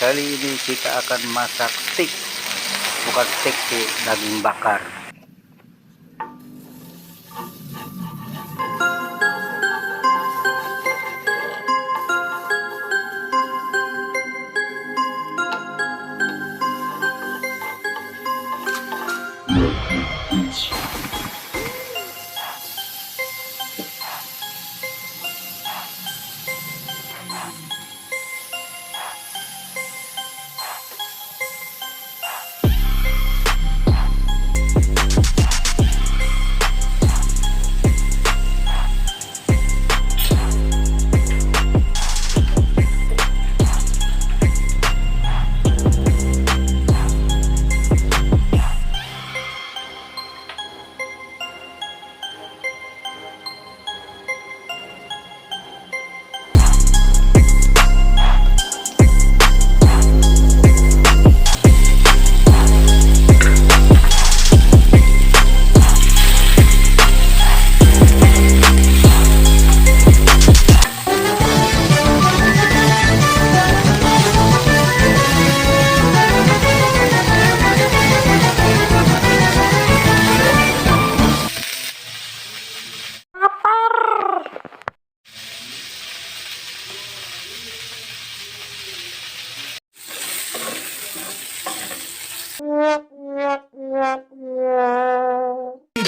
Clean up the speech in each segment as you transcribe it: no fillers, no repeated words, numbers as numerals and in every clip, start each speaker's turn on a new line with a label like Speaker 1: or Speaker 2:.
Speaker 1: Kali ini kita akan masak steak, bukan steak sih, daging bakar.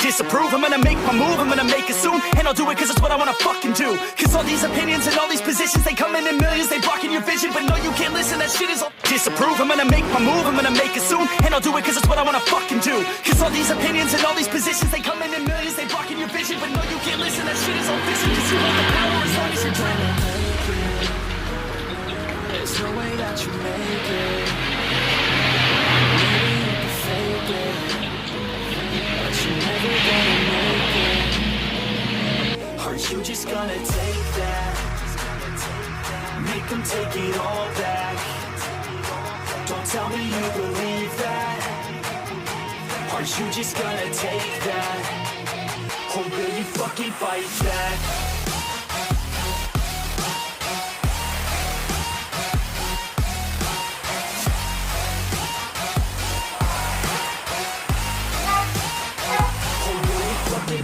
Speaker 2: Disapprove, I'm gonna make my move, I'm gonna make it soon. And I'll do it cause it's what I wanna fucking do. Cause all these opinions and all these positions, they come in millions, they blocking your vision. But no, you can't listen, that shit is all disapprove, I'm gonna make my move, I'm gonna make it soon. And I'll do it cause it's what I wanna fucking do. Cause all these opinions and all these positions, they come in millions, they blocking your vision. But no, you can't listen, that shit is all fiction. Cause you have the power as long as you're dreaming. There's no way that you make it. Maybe you can fake it, but you're never gonna make it. Are you just gonna take that? Make them take it all back. Don't tell me you believe that. Are you just gonna take that? Or will you fucking fight back?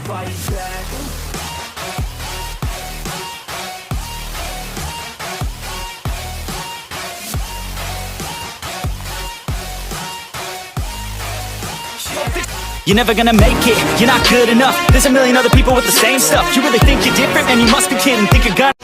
Speaker 2: Fight back. You're never gonna make it, you're not good enough. There's a million other people with the same stuff. You really think you're different? Man, you must be kidding. Think you're gonna